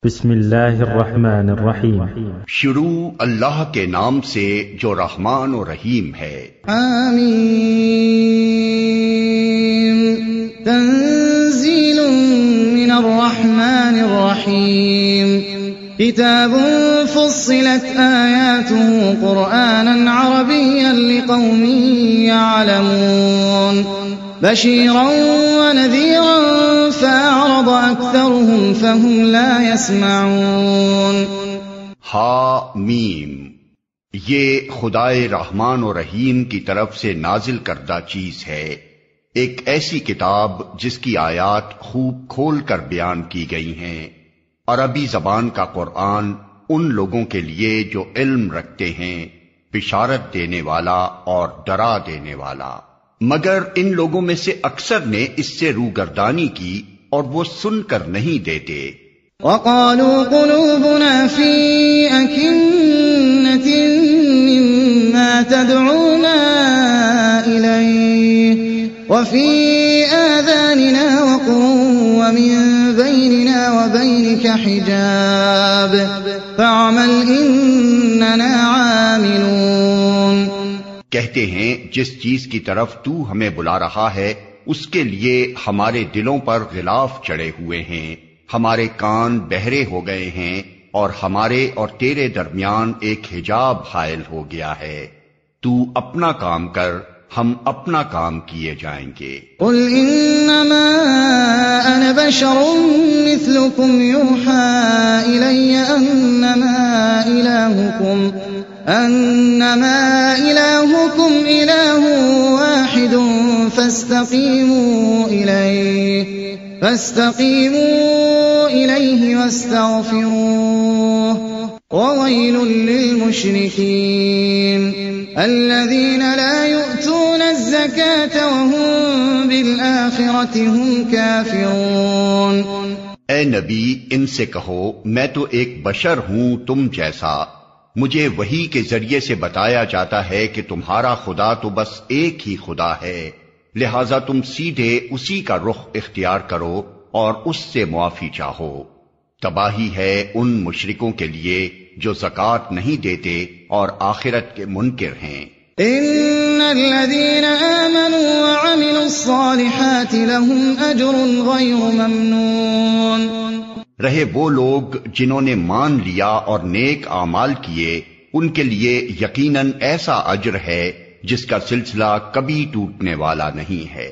بسم اللہ الرحمن الرحیم۔ شروع اللہ کے نام سے جو رحمان و رحیم ہے۔ آمین۔ تنزیل من الرحمن الرحیم۔ کتاب فصلت آیاته قرآنا عربیا لقوم یعلمون بشیرا ونذیرا فأعرض أكثرهم فهم لا يسمعون۔ حامیم، یہ خدائے رحمان و رحیم کی طرف سے نازل کردہ چیز ہے، ایک ایسی کتاب جس کی آیات خوب کھول کر بیان کی گئی ہیں، عربی زبان کا قرآن ان لوگوں کے لیے جو علم رکھتے ہیں، بشارت دینے والا اور ڈرا دینے والا، مگر ان لوگوں میں سے اکثر نے اس سے روگردانی کی اور وہ سن کر نہیں دیتے۔ وقالوا قلوبنا في أكنة مما تدعونا إليه وفي آذاننا وقر ومن بيننا وبينك حجاب فاعمل إننا عاملون۔ کہتے ہیں جس چیز کی طرف تو ہمیں بلا رہا ہے اس کے لیے ہمارے دلوں پر غلاف چڑھے ہوئے ہیں، ہمارے کان بہرے ہو گئے ہیں اور ہمارے اور تیرے درمیان ایک حجاب حائل ہو گیا ہے، تو اپنا کام کر، ہم اپنا کام کیے جائیں گے۔ قل انما انا بشر مثلكم يوحى الي انما الهكم اله واحد فاستقيموا اليه واستغفروه وويل للمشركين الذين لا يؤتون الزكاة وهم بالآخرة هم كافرون۔ اے نبی، ان سے کہو میں تو ایک بشر ہوں تم جیسا، مجھے وحی کے ذریعے سے بتایا جاتا ہے کہ تمہارا خدا تو بس ایک ہی خدا ہے، لہذا تم سیدھے اسی کا رخ اختیار کرو اور اس سے معافی چاہو۔ تباہی ہے ان مشرکوں کے لیے جو زکوٰۃ نہیں دیتے اور آخرت کے منکر ہیں۔ ان الذين آمنوا وعملوا الصالحات لهم اجر غير ممنون۔ رہے وہ لوگ جنہوں نے مان لیا اور نیک اعمال کیے، ان کے لیے یقیناً ایسا اجر ہے جس کا سلسلہ کبھی ٹوٹنے والا نہیں ہے۔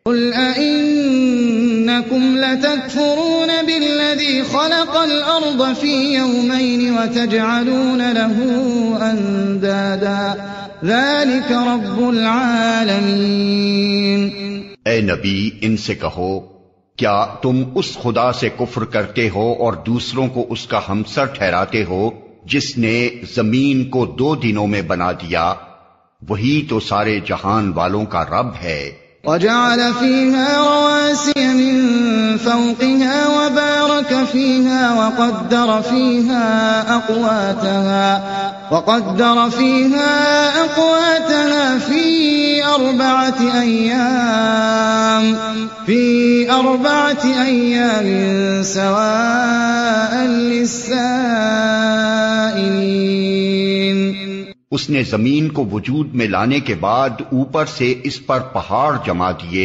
قل أئنكم لتكفرون بالذي خلق الأرض في يومين وتجعلون له أندادا ذلك رب العالمين۔ اے نبی، ان سے کہو کیا تم اس خدا سے کفر کرتے ہو اور دوسروں کو اس کا ہمسر ٹھہراتے ہو جس نے زمین کو 2 دنوں میں بنا دیا؟ وہی تو سارے جہان والوں کا رب ہے۔ وجعل فيها رواسي من فوقها وبارك فيها وقدر فيها أقواتها في 4 أيام سواء للسائلين۔ اس نے زمین کو وجود میں لانے کے بعد اوپر سے اس پر پہاڑ جما دیے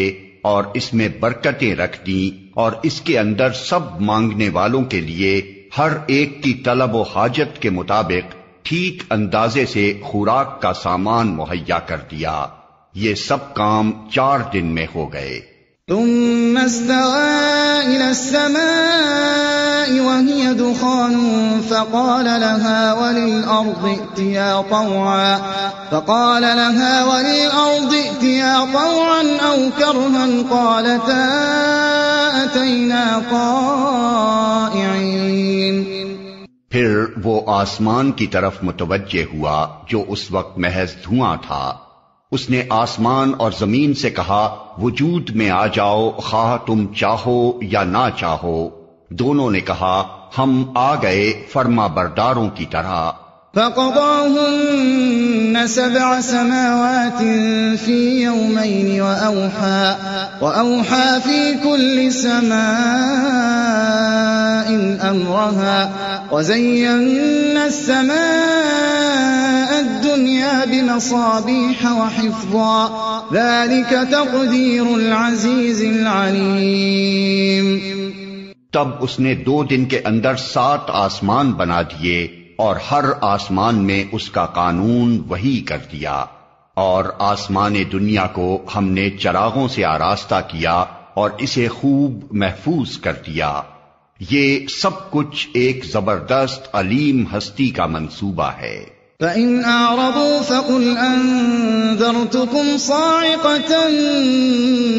اور اس میں برکتیں رکھ دیں اور اس کے اندر سب مانگنے والوں کے لیے ہر ایک کی طلب و حاجت کے مطابق ٹھیک اندازے سے خوراک کا سامان مہیا کر دیا۔ یہ سب کام 4 دن میں ہو گئے۔ ثم استوى إلى السماء وهي دخان فقال لها وللأرض ائتيا طوعا أو كرها قالتا أتينا طائعين۔ پھر وہ آسمان کی طرف متوجہ ہوا جو اس وقت محض دھواں تھا، اس نے آسمان اور زمین سے کہا وجود میں آ جاؤ، خواہ تم چاہو یا نہ چاہو۔ دونوں نے کہا ہم آ گئے فرما برداروں کی طرح۔ فقضاهن 7 سماوات في يومين وأوحى في كل سماء أمرها وزينا السماء الدنيا بمصابيح وحفظا ذلك تقدير العزيز العليم. تب اس نے 2 دن کے اندر 7 آسمان بنا دیے اور ہر آسمان میں اس کا قانون وحی کر دیا، اور آسمان دنیا کو ہم نے چراغوں سے آراستہ کیا اور اسے خوب محفوظ کر دیا. یہ سب کچھ ایک زبردست علیم ہستی کا منصوبہ ہے. فَإِنْ أَعْرَضُوا فَقُلْ أَنذَرْتُكُمْ صَاعِقَةً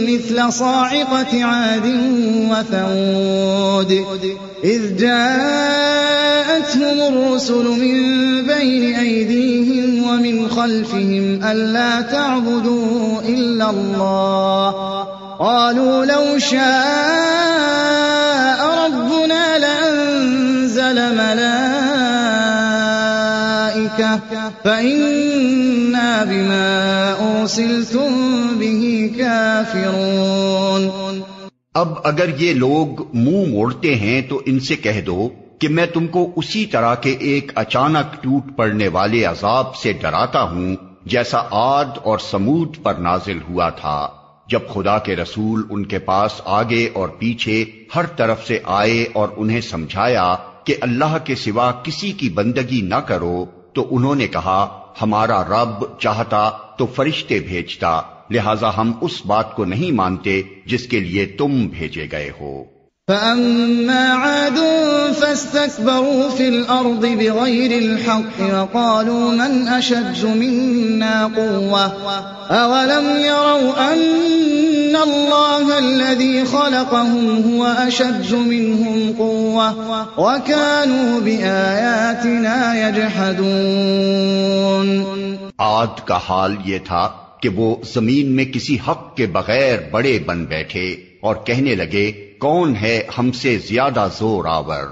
مِثْلَ صَاعِقَةِ عَادٍ وَثَمُودَ إِذْ جَاءَتْهُمُ الرُّسُلُ مِنْ بَيْنِ أَيْدِيهِمْ وَمِنْ خَلْفِهِمْ أَلَّا تَعْبُدُوا إِلَّا اللَّهَ قَالُوا لَوْ شَاءَ رَبُّنَا لَأَنزَلَ فَإِنَّا بِمَا أُرْسِلْتُمْ بِهِ كَافِرُونَ. اب اگر یہ لوگ منہ موڑتے ہیں تو ان سے کہہ دو کہ میں تم کو اسی طرح کے ایک اچانک ٹوٹ پڑنے والے عذاب سے ڈراتا ہوں جیسا عاد اور سمود پر نازل ہوا تھا، جب خدا کے رسول ان کے پاس آگے اور پیچھے ہر طرف سے آئے اور انہیں سمجھایا کہ اللہ کے سوا کسی کی بندگی نہ کرو، تو انہوں نے کہا ہمارا رب چاہتا تو فرشتے بھیجتا، لہذا ہم اس بات کو نہیں مانتے جس کے لیے تم بھیجے گئے ہو. فَأَمَّا عَادٌ فَاسْتَكْبَرُوا فِي الْأَرْضِ بِغَيْرِ الْحَقِّ وَقَالُوا مَنْ أَشَدُّ مِنَّا قُوَّةً أَوَلَمْ يَرَوْا أَنَّ اللَّهَ الَّذِي خَلَقَهُمْ هُوَ أَشَدُّ مِنْهُمْ قُوَّةً وَكَانُوا بِآيَاتِنَا يَجْحَدُونَ. عاد کا حال یہ تھا کہ وہ زمین میں کسی حق کے بغیر بڑے بن بیٹھے اور کہنے لگے کون ہے ہم سے زیادہ زور آور.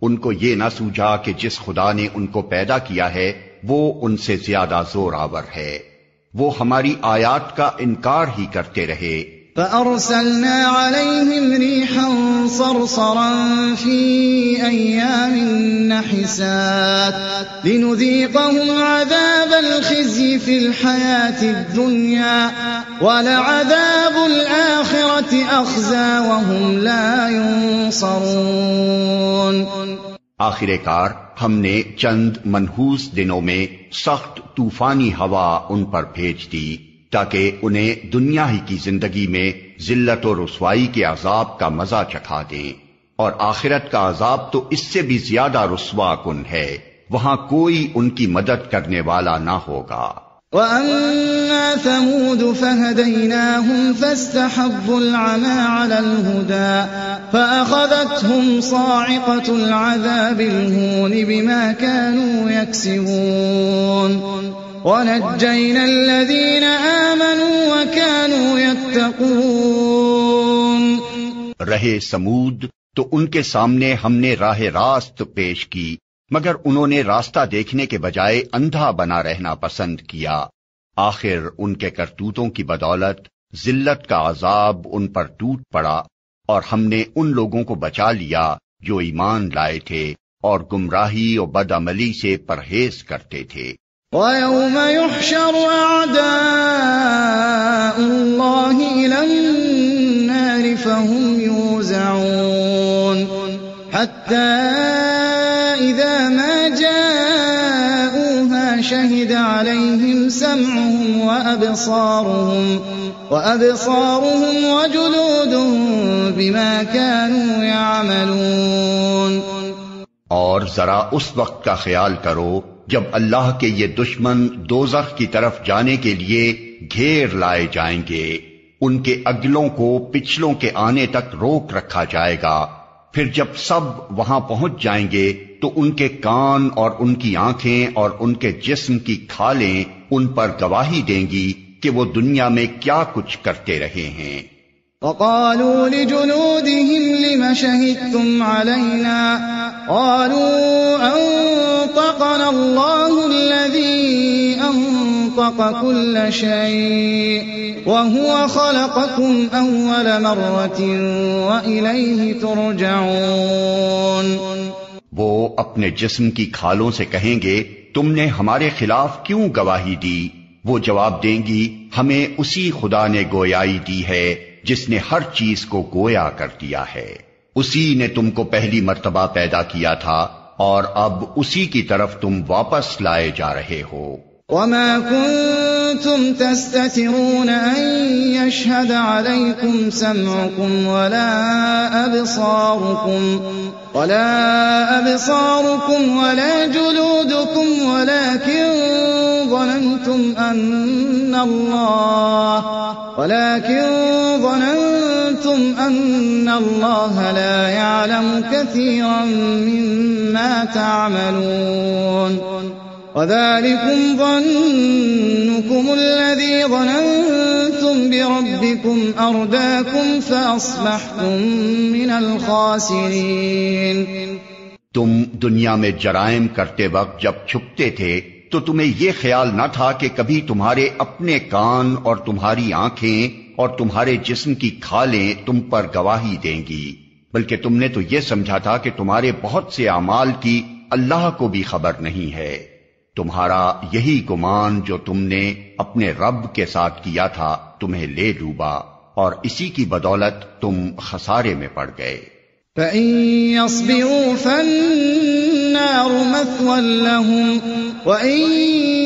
ان کو یہ نہ سوجھا کہ جس خدا نے ان کو پیدا کیا ہے وہ ان سے زیادہ زور آور ہے. وہ ہماری آیات کا انکار ہی کرتے رہے. فَأَرْسَلْنَا عَلَيْهِمْ رِيحًا صَرْصَرًا فِي أَيَّامٍ نَحِسَاتٍ لِنُذِيقَهُمْ عَذَابَ الْخِزْيِ فِي الْحَيَاةِ الدُّنْيَا وَلَعَذَابُ الْآخِرَةِ أَخْزَىٰ وَهُمْ لَا يُنصَرُونَ. آخر کار ہم نے چند منحوس دنوں میں سخت طوفانی ہوا ان پر بھیج دی تاکہ انہیں دنیا ہی کی زندگی میں ذلت و رسوائی کے عذاب کا مزہ چکھا دیں، اور آخرت کا عذاب تو اس سے بھی زیادہ رسوا کن ہے، وہاں کوئی ان کی مدد کرنے والا نہ ہوگا. وَأَمَّا ثَمُودُ فَهَدَيْنَاهُمْ فَاسْتَحَبُّوا الْعَمَىٰ عَلَى الْهُدَىٰ فَأَخَذَتْهُمْ صَاعِقَةُ الْعَذَابِ الْهُونِ بِمَا كَانُوا يَكْسِبُونَ. وَنَجَّيْنَا الَّذِينَ آمَنُوا وَكَانُوا يَتَّقُونَ. رہے سمود تو ان کے سامنے ہم نے راہ راست پیش کی، مگر انہوں نے راستہ دیکھنے کے بجائے اندھا بنا رہنا پسند کیا. آخر ان کے کرتوتوں کی بدولت ذلت کا عذاب ان پر ٹوٹ پڑا، اور ہم نے ان لوگوں کو بچا لیا جو ایمان لائے تھے اور گمراہی و بدعملی سے پرہیز کرتے تھے. وَيَوْمَ يُحْشَرُ أَعْدَاءُ اللَّهِ إِلَى النَّارِ فَهُمْ يُوزَعُونَ حَتَّى إِذَا مَا جَاءُوهَا شَهِدَ عَلَيْهِمْ سَمْعُهُمْ وَأَبْصَارُهُمْ وَجُلُودُهُمْ بِمَا كَانُوا يَعْمَلُونَ. اور ذرا اس وقت کا خیال کرو جب اللہ کے یہ دشمن دوزخ کی طرف جانے کے لیے گھیر لائے جائیں گے، ان کے اگلوں کو پچھلوں کے آنے تک روک رکھا جائے گا. پھر جب سب وہاں پہنچ جائیں گے تو ان کے کان اور ان کی آنکھیں اور ان کے جسم کی کھالیں ان پر گواہی دیں گی کہ وہ دنیا میں کیا کچھ کرتے رہے ہیں. وَقَالُوا لِجُلُودِهِمْ لِمَ شَهِدتُّمْ عَلَيْنَا قَالُوا أَنطَقَنَا اللَّهُ الَّذِي أَنطَقَ خَلَقَ كُلَّ شَيْءٍ وَهُوَ خَلَقَكُمْ أَوَّلَ مَرَّةٍ وَإِلَيْهِ تُرْجَعُونَ۔ وہ اپنے جسم کی کھالوں سے کہیں گے تم نے ہمارے خلاف کیوں گواہی دی؟ وہ جواب دیں گی ہمیں اسی خدا نے گویائی دی ہے جس نے ہر چیز کو گویا کر دیا ہے، اسی نے تم کو پہلی مرتبہ پیدا کیا تھا اور اب اسی کی طرف تم واپس لائے جا رہے ہو۔ وَمَا كُنتُمْ تَسْتَتِرُونَ أَن يَشْهَدَ عَلَيْكُمْ سَمْعُكُمْ وَلَا أَبْصَارُكُمْ وَلَا جُلُودُكُمْ وَلَكِنْ ظَنَنْتُمْ أَنَّ اللَّهَ لَا يَعْلَمُ كَثِيرًا مِّمَّا تَعْمَلُونَ وَذَلِكُمْ ظَنُّكُمُ الَّذِي ظَنَنْتُمْ بِرَبِّكُمْ أَرْدَاكُمْ فَأَصْبَحْتُمْ مِنَ الْخَاسِرِينَ۔ تم دنیا میں جرائم کرتے وقت جب چھپتے تھے تو تمہیں یہ خیال نہ تھا کہ کبھی تمہارے اپنے کان اور تمہاری آنکھیں اور تمہارے جسم کی کھالیں تم پر گواہی دیں گی، بلکہ تم نے تو یہ سمجھا تھا کہ تمہارے بہت سے اعمال کی اللہ کو بھی خبر نہیں ہے۔ تمہارا یہی گمان جو تم نے اپنے رب کے ساتھ کیا تھا تمہیں لے ڈوبا، اور اسی کی بدولت تم خسارے میں پڑ گئے۔ فَإِن يَصْبِرُوا فَالنَّارُ مَثْوًى لَهُمْ وَإِن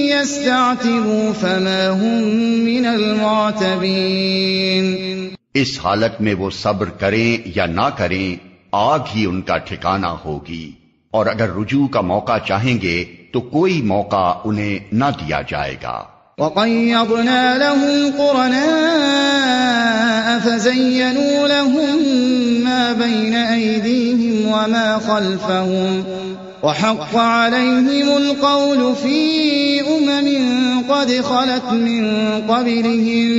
يَسْتَعْتِبُوا فَمَا هُمْ مِنَ الْمُعْتَبِينَ۔ اس حالت میں وہ صبر کریں یا نہ کریں آگ ہی ان کا ٹھکانہ ہوگی، اور اگر رجوع کا موقع چاہیں گے تو کوئی موقع انہیں نہ دیا جائے گا۔ وَقَيَّضْنَا لَهُمْ قُرَنَاءَ فَزَيَّنُوا لَهُم مَّا بَيْنَ أَيْدِيهِمْ وَمَا خَلْفَهُمْ وَحَقَّ عَلَيْهِمُ الْقَوْلُ فِي أُمَمٍ قَدْ خَلَتْ مِن قَبْلِهِم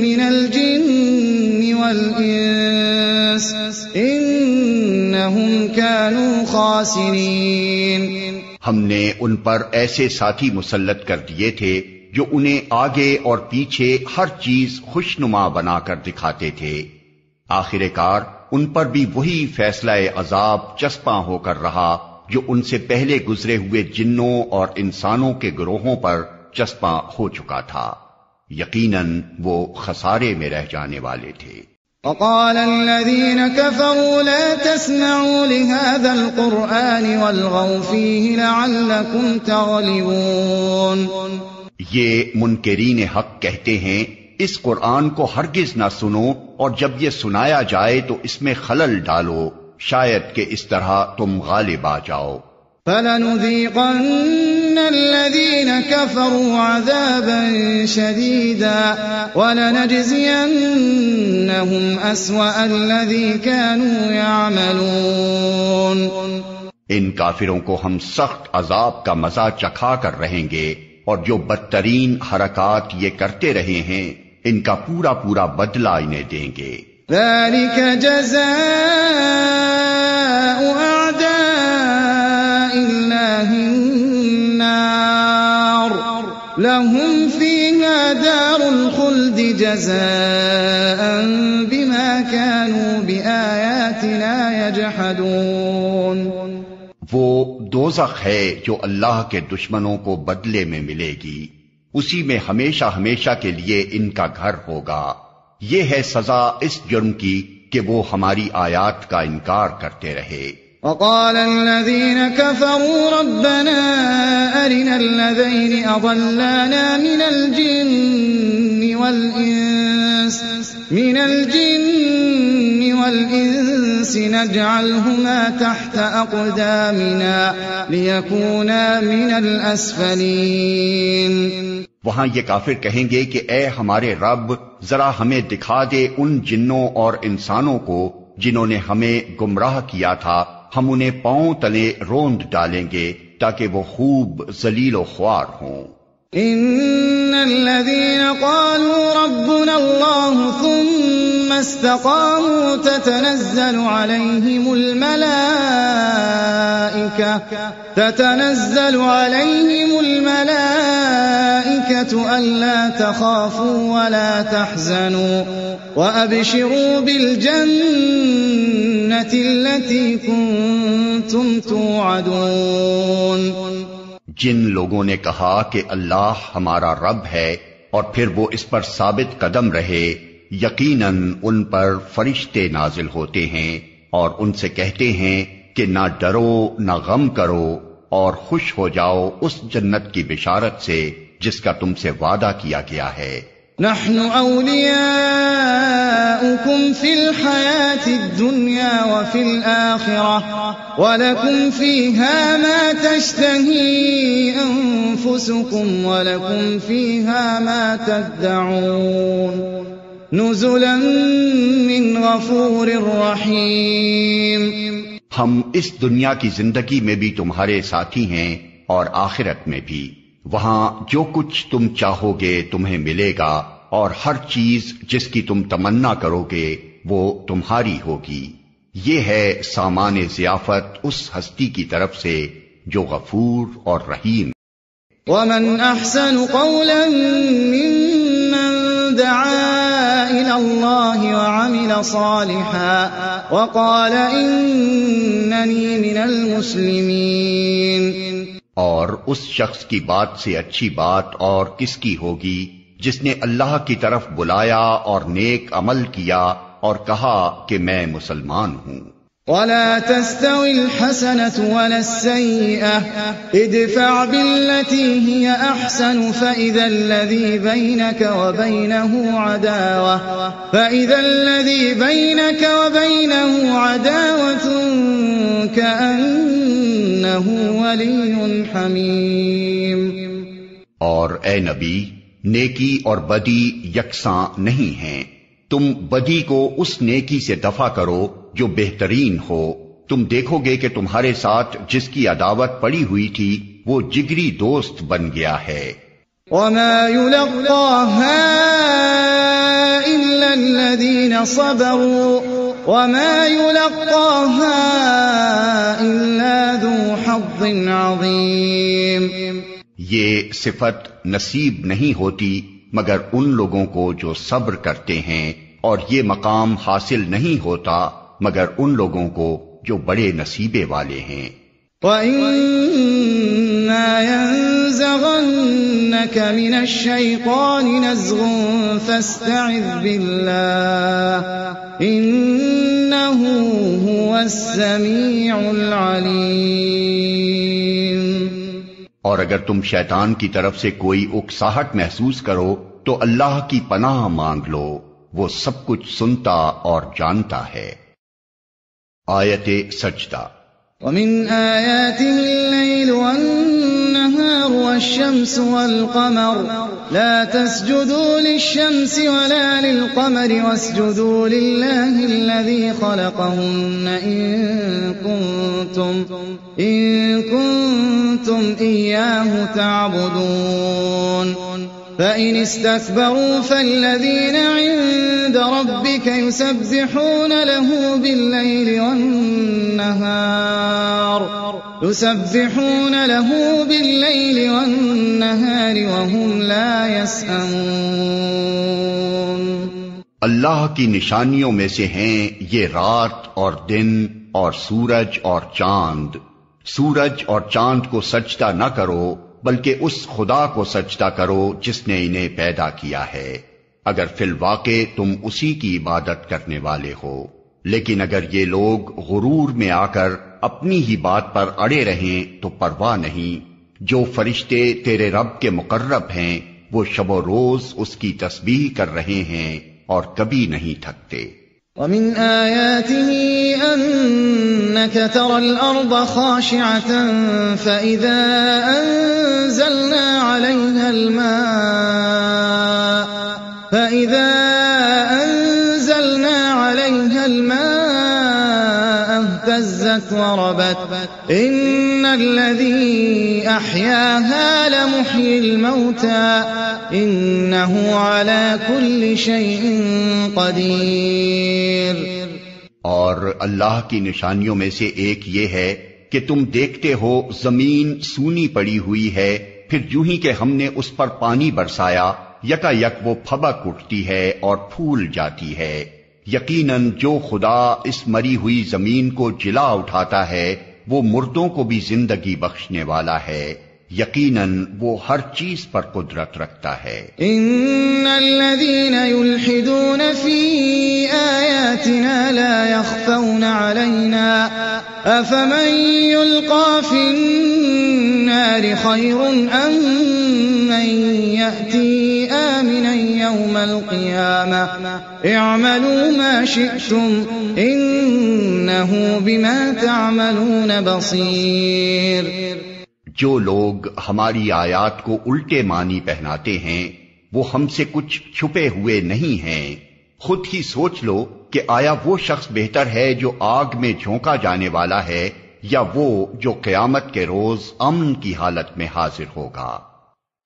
مِّنَ الْجِنِّ وَالْإِنسِ إِنَّهُمْ كَانُوا خَاسِرِينَ۔ ہم نے ان پر ایسے ساتھی مسلط کر دیے تھے جو انہیں آگے اور پیچھے ہر چیز خوشنما بنا کر دکھاتے تھے۔ آخر کار ان پر بھی وہی فیصلہ عذاب چسپاں ہو کر رہا جو ان سے پہلے گزرے ہوئے جنوں اور انسانوں کے گروہوں پر چسپاں ہو چکا تھا۔ یقیناً وہ خسارے میں رہ جانے والے تھے۔ وقال الذين كفروا لا تسمعوا لهذا القرآن والغوا فيه لعلكم تغلبون۔ یہ منکرین حق کہتے ہیں اس قرآن کو ہرگز نہ سنو، اور جب یہ سنایا جائے تو اس میں خلل ڈالو، شاید کہ اس طرح تم غالب آ جاؤ۔ فَلَنُذِيقَنَّ الَّذِينَ كَفَرُوا عَذَابًا شَدِيدًا وَلَنَجْزِيَنَّهُمْ أَسْوَأَ الَّذِي كَانُوا يَعْمَلُونَ۔ ان کافروں کو ہم سخت عذاب کا مزہ چکھا کر رہیں گے، اور جو بدترین حرکات یہ کرتے رہے ہیں ان کا پورا پورا بدلہ انہیں دیں گے۔ ذَلِكَ جَزَاءُ أَعْدَاءِ اللَّهِ النَّارُ لَهُمْ فِيهَا دَارُ الْخُلْدِ جَزَاءً بِمَا كَانُوا بِآيَاتِنَا يَجْحَدُونَ۔ وہ دوزخ ہے جو اللہ کے دشمنوں کو بدلے میں ملے گی، اسی میں ہمیشہ ہمیشہ کے لیے ان کا گھر ہوگا۔ یہ ہے سزا اس جرم کی کہ وہ ہماری آیات کا انکار کرتے رہے۔ وقال الذين كفروا ربنا أرنا الذين أضلانا من الجن والإنس نجعلهما تحت أقدامنا ليكونا من الأسفلين۔ وہاں یہ کافر کہیں گے کہ اے ہمارے رب، ذرا ہمیں دکھا دے ان جنوں اور انسانوں کو جنہوں نے ہمیں گمراہ کیا تھا، ہم انہیں پاؤں تلے روند ڈالیں گے تاکہ وہ خوب ذلیل و خوار ہوں۔ ان الذين قالوا ربنا الله ثم استقاموا تتنزل عليهم الملائكة ألا تخافوا ولا تحزنوا وأبشروا بالجنة التي كنتم توعدون. جن لوگوں نے کہا کہ اللہ ہمارا رب ہے اور پھر وہ اس پر ثابت قدم رہے، یقیناً ان پر فرشتے نازل ہوتے ہیں اور ان سے کہتے ہیں کہ نہ ڈرو نہ غم کرو اور خوش ہو جاؤ اس جنت کی بشارت سے جس کا تم سے وعدہ کیا گیا ہے. نحن أولياؤكم في الحياة الدنيا وفي الآخرة ولكم فيها ما تشتهي أنفسكم ولكم فيها ما تدعون نزلا من غفور رحيم. ہم اس دنیا کی زندگی میں بھی تمہارے ساتھی ہیں اور آخرت میں بھی. وہاں جو کچھ تم چاہو گے تمہیں ملے گا اور ہر چیز جس کی تم تمنا کرو گے وہ تمہاری ہوگی. یہ ہے سامان ضیافت اس ہستی کی طرف سے جو غفور اور رحیم. ومن احسن قولا ممن دعا الى الله وعمل صالحا وقال انني من المسلمين. اور اس شخص کی بات سے اچھی بات اور کس کی ہوگی جس نے اللہ کی طرف بلایا اور نیک عمل کیا اور کہا کہ میں مسلمان ہوں. ولا تستوي الحسنة ولا السيئة ادفع بالتي هي أحسن فإذا الذي بينك وبينه عداوة كأنه ولي حميم. اور اے نبی، نیکی اور بدی یکساں نہیں ہیں. تم بدی کو اس نیکی سے دفع کرو جو بہترین ہو. تم دیکھو گے کہ تمہارے ساتھ جس کی عداوت پڑی ہوئی تھی وہ جگری دوست بن گیا ہے. وما يلقاها إلا الذين صبروا وما يلقاها إلا ذو حظ عظيم. یہ صفت نصیب نہیں ہوتی مگر ان لوگوں کو جو صبر کرتے ہیں، اور یہ مقام حاصل نہیں ہوتا مگر ان لوگوں کو جو بڑے نصیبے والے ہیں. وَإِمَّا يَنزَغَنَّكَ مِنَ الشَّيْطَانِ نَزْغٌ فَاسْتَعِذْ بِاللَّهِ إِنَّهُ هُوَ السَّمِيعُ الْعَلِيمُ. اور اگر تم شیطان کی طرف سے کوئی اکساہٹ محسوس کرو تو اللہ کی پناہ مانگ لو، وہ سب کچھ سنتا اور جانتا ہے. آیت سجدہ. ومن آیاته الليل والنهار والشمس والقمر لا تسجدوا للشمس ولا للقمر واسجدوا لله الذي خلقهن إن كنتم إياه تعبدون. فإن استكبروا فالذين عند ربك يسبحون له بالليل والنهار وهم لا يسأمون. اللہ کی نشانیوں میں سے ہیں یہ رات اور دن اور سورج اور چاند. سورج اور چاند کو سجدہ نہ کرو بلکہ اس خدا کو سجدہ کرو جس نے انہیں پیدا کیا ہے، اگر فی الواقع تم اسی کی عبادت کرنے والے ہو. لیکن اگر یہ لوگ غرور میں آ کر اپنی ہی بات پر اڑے رہیں تو پرواہ نہیں. جو فرشتے تیرے رب کے مقرب ہیں وہ شب و روز اس کی تسبیح کر رہے ہیں اور کبھی نہیں تھکتے. ومن آياته أنك ترى الأرض خاشعة فإذا أنزلنا عليها الماء اهتزت وربت إن الذي أحياها لمحيي الموتى إنه على كل شيء قدير۔ اور اللہ کی نشانیوں میں سے ایک یہ ہے کہ تم دیکھتے ہو زمین سونی پڑی ہوئی ہے، پھر یوں ہی کہ ہم نے اس پر پانی برسایا، یکا یک وہ پھبک اٹھتی ہے اور پھول جاتی ہے۔ یقیناً جو خدا اس مری ہوئی زمین کو جلا اٹھاتا ہے وہ مردوں کو بھی زندگی بخشنے والا ہے، یقیناً وہ ہر چیز پر قدرت رکھتا ہے۔ ان الذين يلحدون في آياتنا لا يخفون علينا افمن يلقى في النار خير ام من يأتي آمنا يوم القيامة اعملوا ما شئتم انه بما تعملون بصير۔ جو لوگ ہماری آیات کو الٹے معنی پہناتے ہیں وہ ہم سے کچھ چھپے ہوئے نہیں ہیں۔ خود ہی سوچ لو کہ آیا وہ شخص بہتر ہے جو آگ میں جھونکا جانے والا ہے یا وہ جو قیامت کے روز امن کی حالت میں حاضر ہوگا۔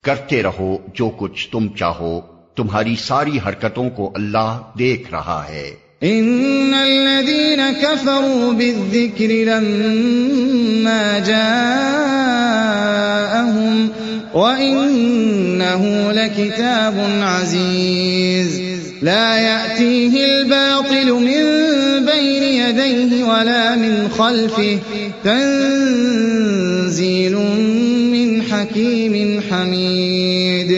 کرتے رہو جو کچھ تم چاہو، تمہاری ساری حرکتوں کو اللہ دیکھ رہا ہے۔ ان الذين كفروا بالذكر لما جاءهم وانه لكتاب عزيز لا يأتيه الباطل من بين يديه ولا من خلفه تنزيل من حكيم حميد۔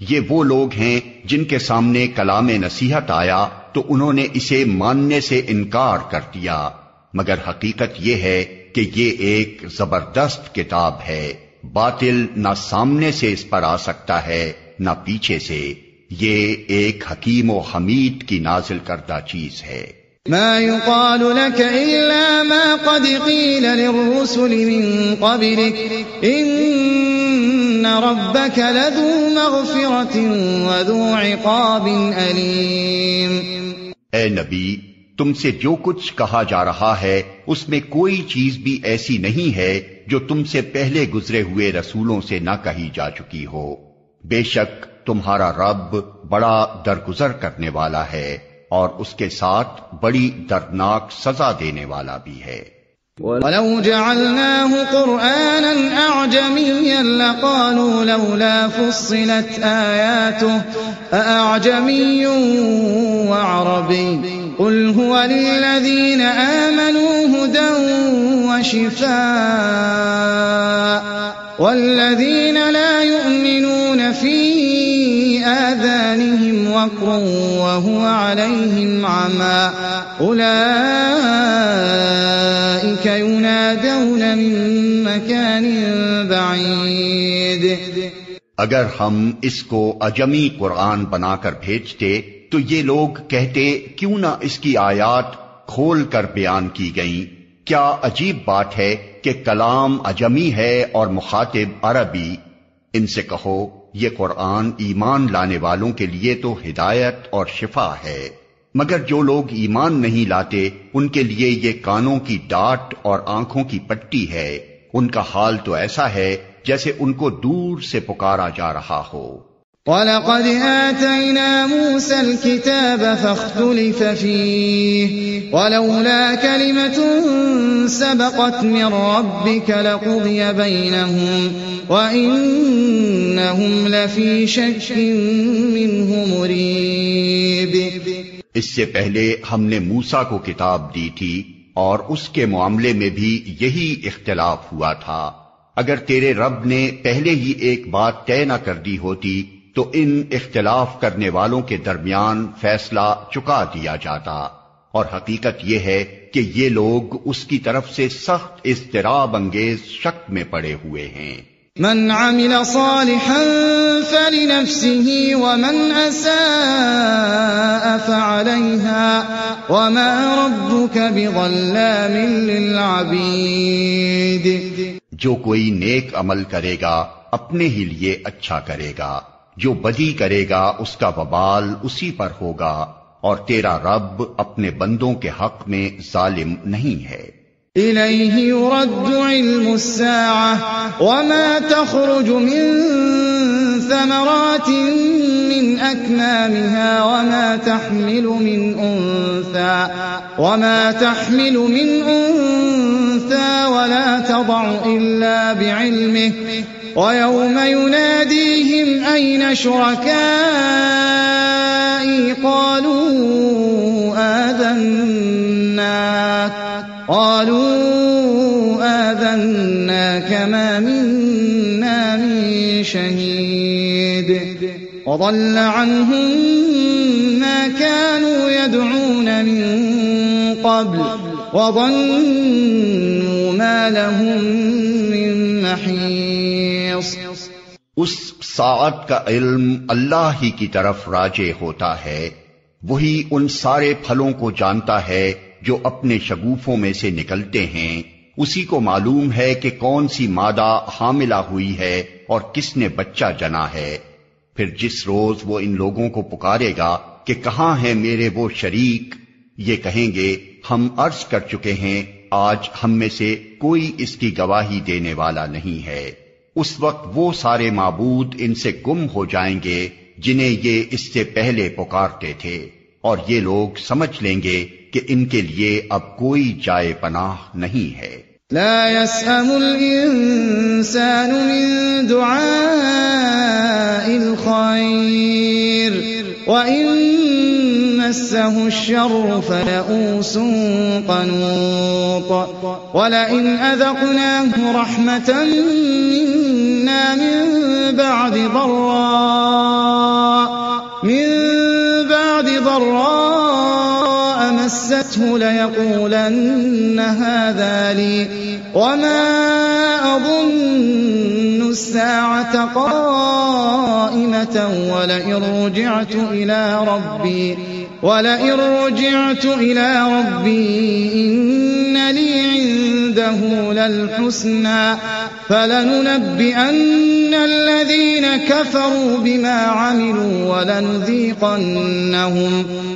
یہ وہ لوگ ہیں جن کے سامنے کلام نصیحت آیا تو انہوں نے اسے ماننے سے انکار کر دیا، مگر حقیقت یہ ہے کہ یہ ایک زبردست کتاب ہے، باطل نہ سامنے سے اس پر آ سکتا ہے نہ پیچھے سے، یہ ایک حکیم و حمید کی نازل کردہ چیز ہے۔ ما يقال لك إلا ما قد قيل للرسل من قبلك إن ربك لذو مغفرة وذو عقاب أليم۔ اے نبی، تم سے جو کچھ کہا جا رہا ہے اس میں کوئی چیز بھی ایسی نہیں ہے جو تم سے پہلے گزرے ہوئے رسولوں سے نہ کہی جا چکی ہو۔ بے شک تمہارا رب بڑا درگزر کرنے والا ہے اور اس کے ساتھ بڑی دردناک سزا دینے والا بھی ہے۔ وَلَوْ جَعَلْنَاهُ قُرْآنًا أَعْجَمِيًّا لَقَالُوا لَوْلَا فُصِّلَتْ آيَاتُهُ أَأَعْجَمِيٌّ وَعَرَبِيٌّ قُلْ هُوَ لِلَّذِينَ آمَنُوا هُدًى وَشِفَاءٌ وَالَّذِينَ لَا يُؤْمِنُونَ فِي آذَانِهِمْ وَقْرٌ وَهُوَ عَلَيْهِمْ عَمًى أُولَئِكَ يُنَادَوْنَ مِن مَّكَانٍ بَعِيدٍ۔ اگر ہم اس کو اجمی قرآن بنا کر بھیجتے تو یہ لوگ کہتے کیوں نہ اس کی آیات کھول کر بیان کی گئیں، کیا عجیب بات ہے کہ کلام اجمی ہے اور مخاطب عربی۔ ان سے کہو یہ قرآن ایمان لانے والوں کے لیے تو ہدایت اور شفا ہے، مگر جو لوگ ایمان نہیں لاتے ان کے لیے یہ کانوں کی ڈاٹ اور آنکھوں کی پٹی ہے، ان کا حال تو ایسا ہے جیسے ان کو دور سے پکارا جا رہا ہو۔ وَلَقَدْ آتَيْنَا مُوسَى الْكِتَابَ فَاخْتُلِفَ فِيهِ وَلَوْلَا كَلِمَةٌ سَبَقَتْ مِنْ رَبِّكَ لَقُضِيَ بَيْنَهُمْ وَإِنَّهُمْ لَفِي شَكٍّ مِّنْهُ مُرِيبٍ۔ اس سے پہلے ہم نے موسیٰ کو کتاب دی تھی اور اس کے معاملے میں بھی یہی اختلاف ہوا تھا، اگر تیرے رب نے پہلے ہی ایک بات طے نہ کر دی ہوتی تو ان اختلاف کرنے والوں کے درمیان فیصلہ چکا دیا جاتا، اور حقیقت یہ ہے کہ یہ لوگ اس کی طرف سے سخت اضطراب انگیز شک میں پڑے ہوئے ہیں۔ من عمل صالحا فلنفسه ومن اساء فعليها وما ربك بظلام للعبید۔ جو کوئی نیک عمل کرے گا اپنے ہی لیے اچھا کرے گا، جو بدی کرے گا اس کا وبال اسی پر ہوگا، اور تیرا رب اپنے بندوں کے حق میں ظالم نہیں ہے۔ إليه يرد علم الساعة وما تخرج من ثمرات من أكمامها وما تحمل من أنثى ولا تضع إلا بعلمه ويوم يناديهم أين شركائي قالوا آذناك ما منا من شهيد وضل عنهم ما كانوا يدعون من قبل وظنوا ما لهم من محيص. اس ساعت کا علم اللہ ہی کی طرف راجع ہوتا ہے، وہی ان سارے پھلوں کو جانتا ہے جو اپنے شگوفوں میں سے نکلتے ہیں، اسی کو معلوم ہے کہ کون سی مادہ حاملہ ہوئی ہے اور کس نے بچہ جنا ہے. پھر جس روز وہ ان لوگوں کو پکارے گا کہ کہاں ہیں میرے وہ شریک، یہ کہیں گے ہم عرض کر چکے ہیں آج ہم میں سے کوئی اس کی گواہی دینے والا نہیں ہے. اس وقت وہ سارے معبود ان سے گم ہو جائیں گے جنہیں یہ اس سے پہلے پکارتے تھے، اور یہ لوگ سمجھ لیں گے کہ ان کے لیے اب کوئی جائے پناہ نہیں ہے. لا يسأم الإنسان من دعاء الخير وإن مسه الشر فيئوس قنوط ولئن أذقناه رحمة منا من بعد ضراء مسته ليقولن هذا لي وما أظن الساعة قائمة ولئن رجعت إلى ربي إن لي عنده للحسنى فلننبئن الذين كفروا بما عملوا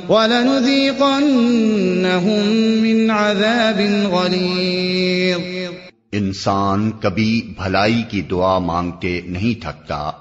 ولنذيقنهم من عذاب غليظ. انسان کبھی بھلائی کی دعا مانگتے نہیں تھکتا،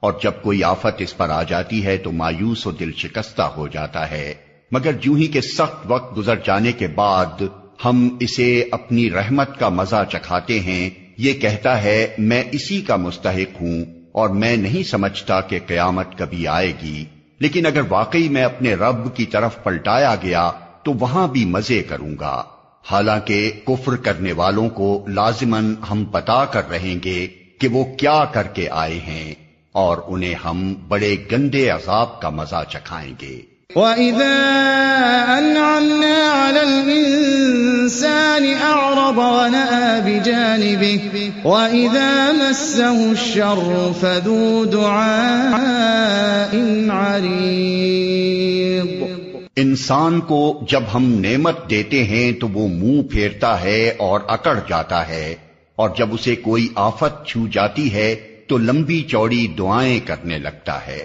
اور جب کوئی آفت اس پر آ جاتی ہے تو مایوس و دل شکستہ ہو جاتا ہے، مگر یوں ہی کہ سخت وقت گزر جانے کے بعد ہم اسے اپنی رحمت کا مزہ چکھاتے ہیں، یہ کہتا ہے میں اسی کا مستحق ہوں اور میں نہیں سمجھتا کہ قیامت کبھی آئے گی. لیکن اگر واقعی میں اپنے رب کی طرف پلٹایا گیا تو وہاں بھی مزے کروں گا. حالانکہ کفر کرنے والوں کو لازماً ہم بتا کر رہیں گے کہ وہ کیا کر کے آئے ہیں، اور انہیں ہم بڑے گندے عذاب کا مزہ چکھائیں گے. وَإِذَا أَنْعَمْنَا عَلَى الْإِنسَانِ أَعْرَضَ وَنَأَىٰ بِجَانِبِهِ وَإِذَا مَسَّهُ الشَّرُّ فَذُو دُعَاءٍ عَرِيضٍ. انسان کو جب ہم نعمت دیتے ہیں تو وہ منہ پھیرتا ہے اور اکڑ جاتا ہے، اور جب اسے کوئی آفت چھو جاتی ہے تو لمبی چوڑی دعائیں کرنے لگتا ہے.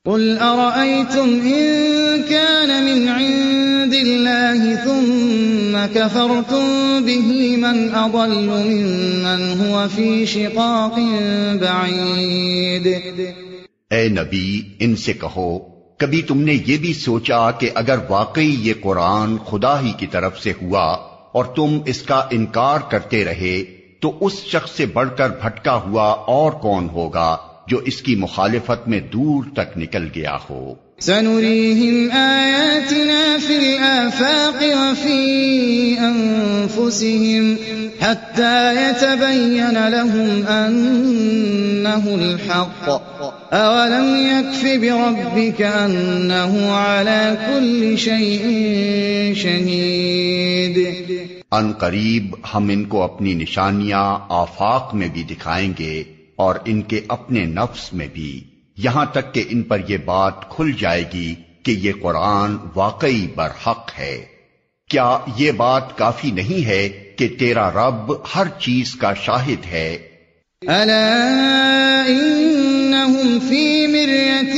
قل أرأيتم إن كان من عند الله ثم كفرتم به من أضل ممن هو في شقاق بعيد. اے نبی، ان سے کہو کبھی تم نے یہ بھی سوچا کہ اگر واقعی یہ قرآن خدا ہی کی طرف سے ہوا اور تم اس کا انکار کرتے رہے تو اس شخص سے بڑھ کر بھٹکا ہوا اور کون ہوگا جو اس کی مخالفت میں دور تک نکل گیا ہو. سنريهم آياتنا في الآفاق وفي أنفسهم حتى يتبين لهم أنه الحق أولم يكف بربك أنه على كل شيء شهيد. ان قریب ہم ان کو اپنی نشانیاں آفاق میں بھی دکھائیں گے اور ان کے اپنے نفس میں بھی، یہاں تک کہ ان پر یہ بات کھل جائے گی کہ یہ قرآن واقعی برحق ہے. کیا یہ بات کافی نہیں ہے کہ تیرا رب ہر چیز کا شاہد ہے؟ ألا إنهم في مرية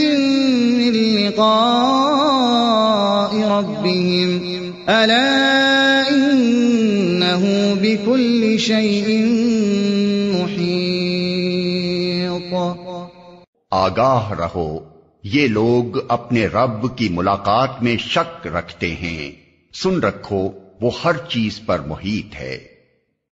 من لقاء ربهم ألا إنه بكل شيء محيط. آگاہ رہو، یہ لوگ اپنے رب کی ملاقات میں شک رکھتے ہیں، سن رکھو وہ ہر چیز پر محیط ہے۔